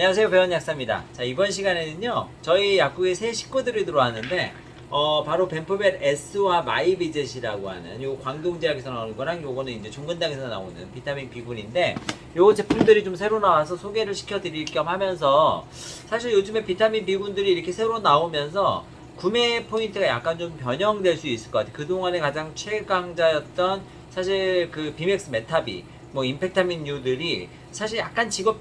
안녕하세요, 배원약사입니다. 자, 이번 시간에는요 저희 약국에 새 식구들이 들어왔는데 바로 벤포벨 S와 마이비젯이라고 하는 요 광동제약에서 나오는 거랑 요거는 이제 종근당에서 나오는 비타민 B군인데, 요 제품들이 좀 새로 나와서 소개를 시켜드릴 겸 하면서, 사실 요즘에 비타민 B군들이 이렇게 새로 나오면서 구매 포인트가 약간 좀 변형될 수 있을 것 같아요. 그동안에 가장 최강자였던 사실 그 비맥스 메타비, 뭐 임팩타민류들이 사실 약간 지각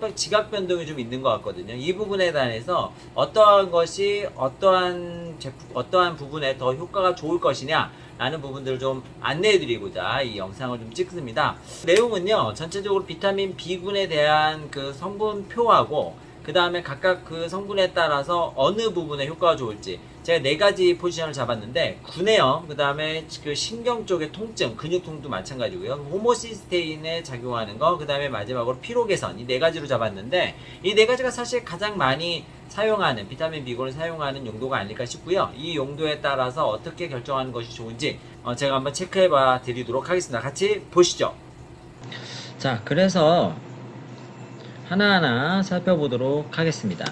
변동이 좀 있는 것 같거든요. 이 부분에 대해서 어떠한 것이 어떠한 부분에 더 효과가 좋을 것이냐 라는 부분들을 좀 안내해 드리고자 이 영상을 좀 찍습니다. 내용은요, 전체적으로 비타민 B군에 대한 그 성분표하고, 그 다음에 각각 그 성분에 따라서 어느 부분에 효과가 좋을지, 제가 4가지 포지션을 잡았는데, 구내염, 그 다음에 그 신경 쪽의 통증, 근육통도 마찬가지고요, 호모시스테인에 작용하는 거, 그 다음에 마지막으로 피로 개선, 이 4가지로 잡았는데, 이 4가지가 사실 가장 많이 사용하는, 비타민 B군을 사용하는 용도가 아닐까 싶고요. 이 용도에 따라서 어떻게 결정하는 것이 좋은지 제가 한번 체크해 봐 드리도록 하겠습니다. 같이 보시죠. 자, 그래서 하나하나 살펴보도록 하겠습니다.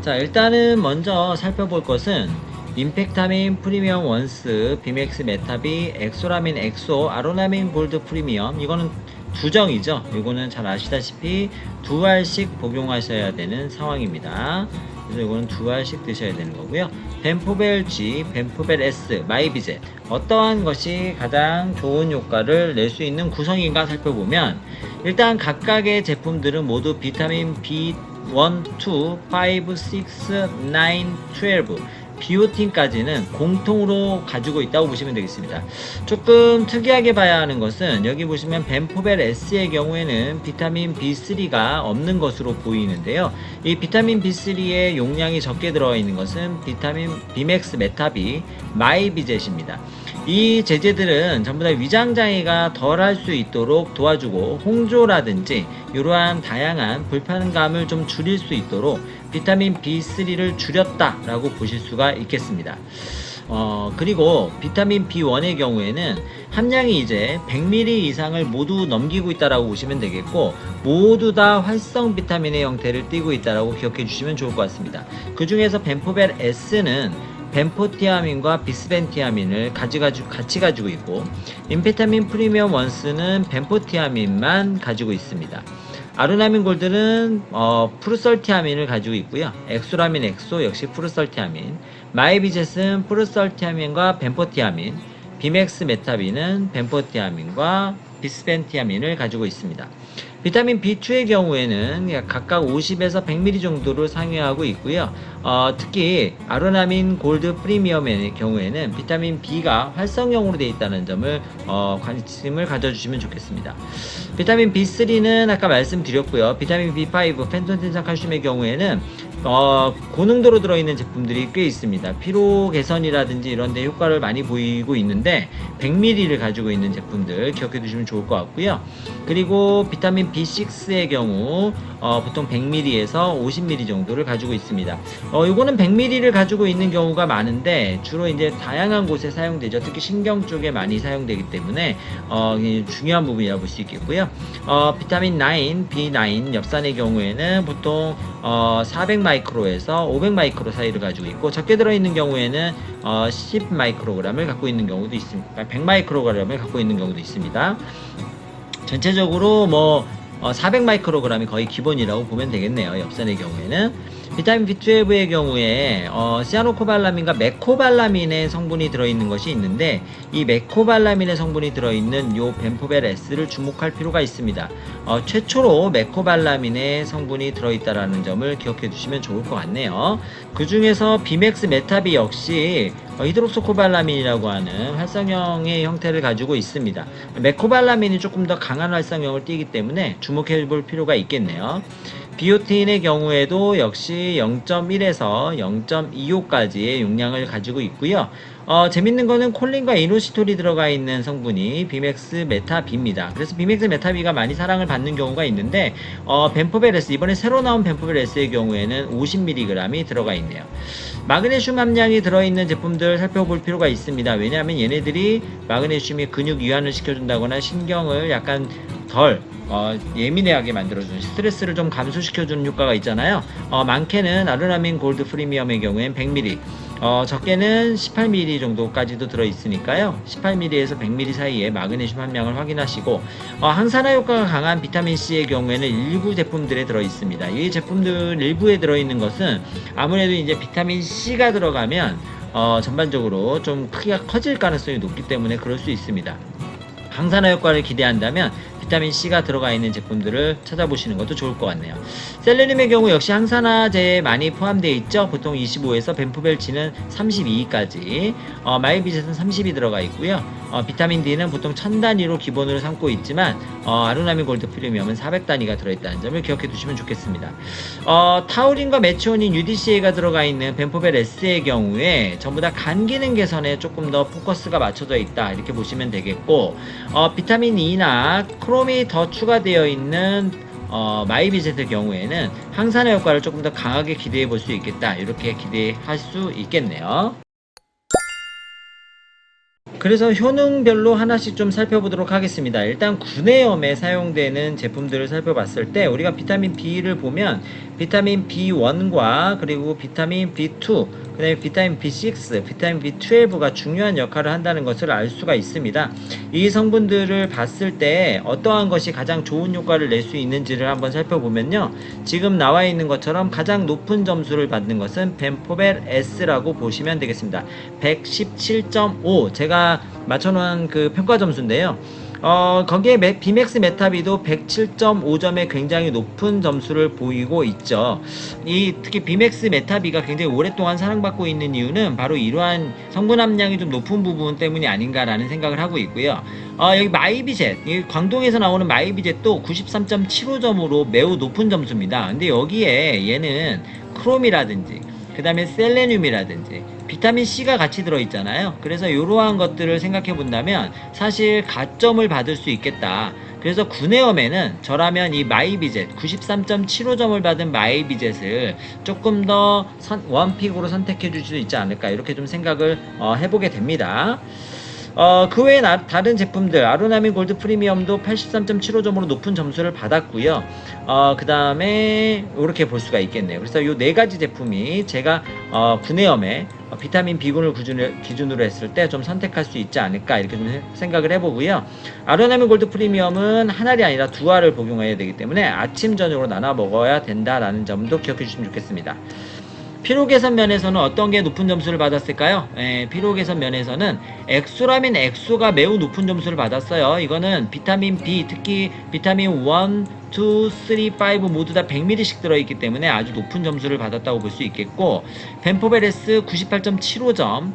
자, 일단은 먼저 살펴볼 것은 임팩타민 프리미엄 원스, 비맥스 메타비, 엑소라민 엑소, 아로나민 골드 프리미엄, 이거는 두정이죠. 이거는 잘 아시다시피 2알씩 복용하셔야 되는 상황입니다. 그래서 이거는 2알씩 드셔야 되는 거고요. 벤포벨 G, 벤포벨 S, 마이비젯, 어떠한 것이 가장 좋은 효과를 낼 수 있는 구성인가 살펴보면, 일단 각각의 제품들은 모두 비타민 B1, 2, 5, 6, 9, 12 비오틴까지는 공통으로 가지고 있다고 보시면 되겠습니다. 조금 특이하게 봐야 하는 것은, 여기 보시면 벤포벨 S의 경우에는 비타민 B3가 없는 것으로 보이는데요. 이 비타민 B3의 용량이 적게 들어가 있는 것은 비타민 비맥스 메타비, 마이비젯입니다. 이 제제들은 전부 다 위장장애가 덜 할 수 있도록 도와주고, 홍조라든지 이러한 다양한 불편감을 좀 줄일 수 있도록 비타민 B3를 줄였다라고 보실 수가 있겠습니다. 그리고 비타민 B1의 경우에는 함량이 이제 100ml 이상을 모두 넘기고 있다라고 보시면 되겠고, 모두 다 활성 비타민의 형태를 띠고 있다라고 기억해 주시면 좋을 것 같습니다. 그 중에서 벤포벨 S는 벤포티아민과 비스벤티아민을 같이 가지고 있고, 임페타민 프리미엄 원스는 벤포티아민만 가지고 있습니다. 아르나민 골드는 프루설티아민을 가지고 있고요. 엑소라민 엑소 역시 프루설티아민, 마이비젯은 프루설티아민과 벤포티아민, 비맥스 메타비는 벤포티아민과 비스벤티아민을 가지고 있습니다. 비타민 B2의 경우에는 각각 50에서 100ml 정도를 상회하고 있고요. 특히 아로나민 골드 프리미엄의 경우에는 비타민 B가 활성형으로 되어 있다는 점을 관심을 가져주시면 좋겠습니다. 비타민 B3는 아까 말씀드렸고요. 비타민 B5, 펜토텐산 칼슘의 경우에는 고농도로 들어있는 제품들이 꽤 있습니다. 피로 개선이라든지 이런 데 효과를 많이 보이고 있는데, 100ml를 가지고 있는 제품들 기억해 두시면 좋을 것 같고요. 그리고 비타민 B6의 경우 보통 100ml에서 50ml 정도를 가지고 있습니다. 이거는 100ml를 가지고 있는 경우가 많은데, 주로 이제 다양한 곳에 사용되죠. 특히 신경 쪽에 많이 사용되기 때문에 중요한 부분이라고 볼 수 있겠고요. 비타민 9, B9 엽산의 경우에는 보통 400마이크로에서 500마이크로 사이를 가지고 있고, 적게 들어있는 경우에는 10마이크로그램을 갖고 있는 경우도 있습니다. 100마이크로그램을 갖고 있는 경우도 있습니다. 전체적으로 400마이크로그램이 거의 기본이라고 보면 되겠네요. 엽산의 경우에는. 비타민 B12의 경우에 시아노코발라민과 메코발라민의 성분이 들어있는 것이 있는데, 이 메코발라민의 성분이 들어있는 요 벤포벨 S를 주목할 필요가 있습니다. 최초로 메코발라민의 성분이 들어있다라는 점을 기억해 두시면 좋을 것 같네요. 그 중에서 비맥스 메타비 역시 히드록소코발라민이라고 하는 활성형의 형태를 가지고 있습니다. 메코발라민이 조금 더 강한 활성형을 띠기 때문에 주목해 볼 필요가 있겠네요. 비오틴의 경우에도 역시 0.1에서 0.25까지의 용량을 가지고 있고요. 재밌는 거는 콜린과 이노시톨이 들어가 있는 성분이 비맥스 메타비입니다. 그래서 비맥스 메타비가 많이 사랑을 받는 경우가 있는데 벤포벨 S, 이번에 새로 나온 벤포벨 S의 경우에는 50mg이 들어가 있네요. 마그네슘 함량이 들어있는 제품들 살펴볼 필요가 있습니다. 왜냐하면 얘네들이 마그네슘이 근육 이완을 시켜준다거나 신경을 약간 덜 예민하게 만들어주는, 스트레스를 좀 감소시켜주는 효과가 있잖아요. 많게는 아르나민 골드 프리미엄의 경우엔 100ml, 적게는 18ml 정도까지도 들어있으니까요. 18ml에서 100ml 사이에 마그네슘 함량을 확인하시고, 항산화 효과가 강한 비타민C의 경우에는 일부 제품들에 들어있습니다. 이 제품들 일부에 들어있는 것은 아무래도 이제 비타민C가 들어가면 전반적으로 좀 크기가 커질 가능성이 높기 때문에 그럴 수 있습니다. 항산화 효과를 기대한다면 비타민C가 들어가 있는 제품들을 찾아보시는 것도 좋을 것 같네요. 셀레늄의 경우 역시 항산화제에 많이 포함되어 있죠. 보통 25에서 벤포벨지는 32까지, 마이비젯은 30이 들어가 있고요. 비타민 D는 보통 1000단위로 기본으로 삼고 있지만 아루나민 골드 프리미엄은 400단위가 들어있다는 점을 기억해 두시면 좋겠습니다. 타우린과 메치오닌 UDCA가 들어가 있는 벤포벨 S의 경우에 전부 다 간 기능 개선에 조금 더 포커스가 맞춰져 있다, 이렇게 보시면 되겠고, 비타민 E나 크롬이 더 추가되어 있는 마이비젯의 경우에는 항산화 효과를 조금 더 강하게 기대해 볼 수 있겠다, 이렇게 기대할 수 있겠네요. 그래서 효능별로 하나씩 좀 살펴보도록 하겠습니다. 일단 구내염에 사용되는 제품들을 살펴봤을 때 우리가 비타민 B를 보면 비타민 B1과 그리고 비타민 B2, 그 다음에 비타민 B6, 비타민 B12가 중요한 역할을 한다는 것을 알 수가 있습니다. 이 성분들을 봤을 때 어떠한 것이 가장 좋은 효과를 낼 수 있는지를 한번 살펴보면요, 지금 나와 있는 것처럼 가장 높은 점수를 받는 것은 벤포벨 S라고 보시면 되겠습니다. 117.5, 제가 맞춰놓은 그 평가 점수인데요. 거기에 비맥스 메타비도 107.5점의 굉장히 높은 점수를 보이고 있죠. 특히 비맥스 메타비가 굉장히 오랫동안 사랑받고 있는 이유는 바로 이러한 성분 함량이 좀 높은 부분 때문이 아닌가라는 생각을 하고 있고요. 여기 마이비젯, 광동에서 나오는 마이비젯도 93.75점으로 매우 높은 점수입니다. 근데 여기에 얘는 크롬이라든지 그 다음에 셀레늄이라든지 비타민C가 같이 들어있잖아요. 그래서 이러한 것들을 생각해 본다면 사실 가점을 받을 수 있겠다. 그래서 구내염에는 저라면 이 마이비젯 93.75점을 받은 마이비젯을 조금 더 원픽으로 선택해 줄 수 있지 않을까, 이렇게 좀 생각을 해보게 됩니다. 그 외에 다른 제품들 아루나민 골드 프리미엄도 83.75점으로 높은 점수를 받았고요. 그 다음에 이렇게 볼 수가 있겠네요. 그래서 이 네 가지 제품이 제가 구내염에 비타민 B군을 기준으로 했을 때 좀 선택할 수 있지 않을까, 이렇게 좀 생각을 해보고요. 아루나민 골드 프리미엄은 한 알이 아니라 두 알을 복용해야 되기 때문에 아침 저녁으로 나눠 먹어야 된다라는 점도 기억해 주시면 좋겠습니다. 피로 개선 면에서는 어떤 게 높은 점수를 받았을까요? 피로 개선 면에서는 엑소라민 엑소가 매우 높은 점수를 받았어요. 이거는 비타민 B, 특히 비타민 1, 2, 3, 5 모두 다 100ml씩 들어있기 때문에 아주 높은 점수를 받았다고 볼 수 있겠고, 벤포벨 S 98.75점,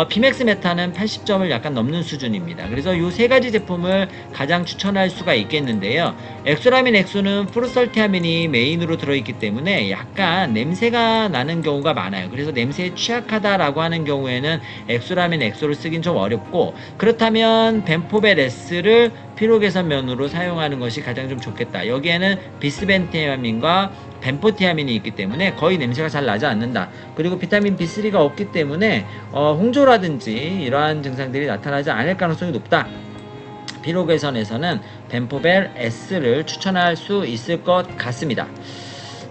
비맥스 메타는 80점을 약간 넘는 수준입니다. 그래서 이 세 가지 제품을 가장 추천할 수가 있겠는데요. 엑소라민 엑소는 프로설티아민이 메인으로 들어있기 때문에 약간 냄새가 나는 경우가 많아요. 그래서 냄새에 취약하다라고 하는 경우에는 엑소라민 엑소를 쓰긴 좀 어렵고, 그렇다면 벤포벨 S를 피로 개선 면으로 사용하는 것이 가장 좀 좋겠다. 여기에는 비스벤티아민과 벤포티아민이 있기 때문에 거의 냄새가 잘 나지 않는다. 그리고 비타민 B3가 없기 때문에 홍조라든지 이러한 증상들이 나타나지 않을 가능성이 높다. 피로 개선에서는 벤포벨 S를 추천할 수 있을 것 같습니다.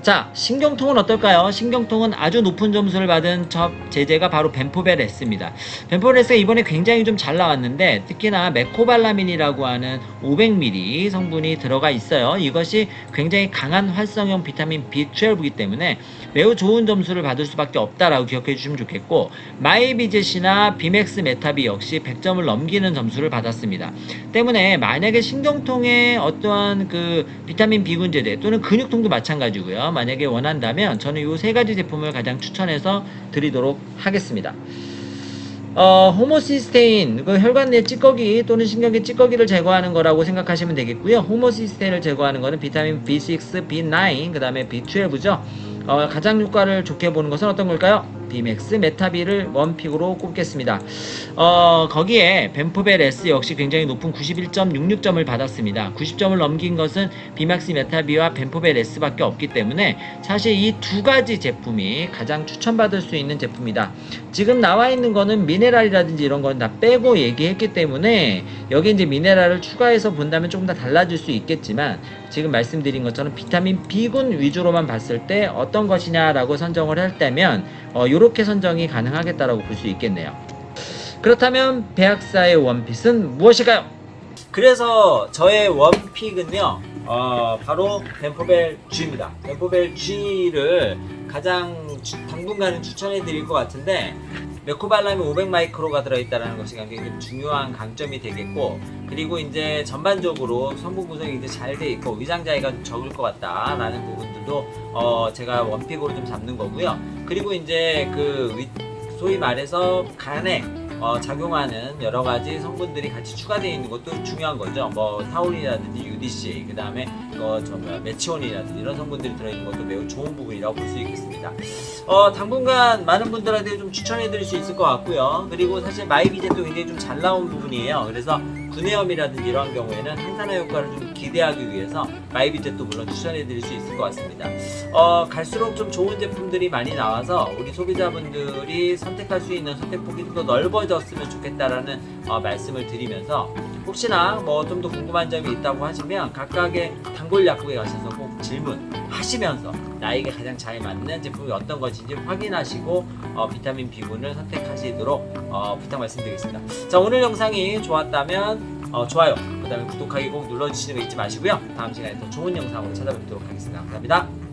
자, 신경통은 어떨까요? 신경통은 아주 높은 점수를 받은 제제가 바로 벤포벨 S입니다. 벤포벨 S가 이번에 굉장히 좀 잘 나왔는데, 특히나 메코발라민이라고 하는 500ml 성분이 들어가 있어요. 이것이 굉장히 강한 활성형 비타민 B12이기 때문에 매우 좋은 점수를 받을 수밖에 없다라고 기억해 주시면 좋겠고, 마이비젯이나 비맥스 메타비 역시 100점을 넘기는 점수를 받았습니다. 때문에 만약에 신경통에 어떠한 그 비타민 B군 제제 또는 근육통도 마찬가지고요. 만약에 원한다면 저는 이 세 가지 제품을 가장 추천해서 드리도록 하겠습니다. 호모시스테인, 그 혈관 내 찌꺼기 또는 신경계 찌꺼기를 제거하는 거라고 생각하시면 되겠고요. 호모시스테인을 제거하는 거는 비타민 B6, B9, 그 다음에 B12죠. 가장 효과를 좋게 보는 것은 어떤 걸까요? 비맥스 메타비를 원픽으로 꼽겠습니다. 거기에 벤포벨 S 역시 굉장히 높은 91.66점을 받았습니다. 90점을 넘긴 것은 비맥스 메타비와 벤포벨 S밖에 없기 때문에 사실 이 두 가지 제품이 가장 추천받을 수 있는 제품이다. 지금 나와 있는 거는 미네랄이라든지 이런 건 다 빼고 얘기했기 때문에 여기 이제 미네랄을 추가해서 본다면 조금 더 달라질 수 있겠지만 지금 말씀드린 것처럼 비타민 B군 위주로만 봤을 때 어떤 것이냐라고 선정을 할 때면 이렇게 선정이 가능하겠다라고 볼 수 있겠네요. 그렇다면 배학사의 원픽은 무엇일까요? 그래서 저의 원픽은요, 바로 벤포벨 G입니다. 벤포벨 G를 가장 당분간은 추천해 드릴 것 같은데, 메코발람이 500마이크로가 들어있다는 것이 굉장히 중요한 강점이 되겠고, 그리고 이제 전반적으로 성분 구성이 이제 잘 돼 있고 위장 자위가 적을 것 같다라는 부분들도 제가 원픽으로 좀 잡는 거고요. 그리고 이제 소위 말해서 간에 작용하는 여러 가지 성분들이 같이 추가되어 있는 것도 중요한 거죠. 뭐 타우린이라든지 UDC, 그 다음에 메치온이라든지 이런 성분들이 들어있는 것도 매우 좋은 부분이라고 볼 수 있겠습니다. 당분간 많은 분들한테 좀 추천해드릴 수 있을 것 같고요. 그리고 사실 마이비젯도 굉장히 좀 잘 나온 부분이에요. 그래서 구내염이라든지 이런 경우에는 항산화 효과를 좀 기대하기 위해서 마이비젯도 물론 추천해드릴 수 있을 것 같습니다. 갈수록 좀 좋은 제품들이 많이 나와서 우리 소비자분들이 선택할 수 있는 선택폭이 좀 더 넓어졌으면 좋겠다라는 말씀을 드리면서, 혹시나 뭐 좀 더 궁금한 점이 있다고 하시면 각각의 단골 약국에 가셔서 꼭 질문하시면서 나에게 가장 잘 맞는 제품이 어떤 것인지 확인하시고 비타민 B군을 선택하시도록 부탁 말씀드리겠습니다. 자, 오늘 영상이 좋았다면 좋아요, 그 다음에 구독하기 꼭 눌러주시는 거 잊지 마시고요. 다음 시간에 더 좋은 영상으로 찾아뵙도록 하겠습니다. 감사합니다.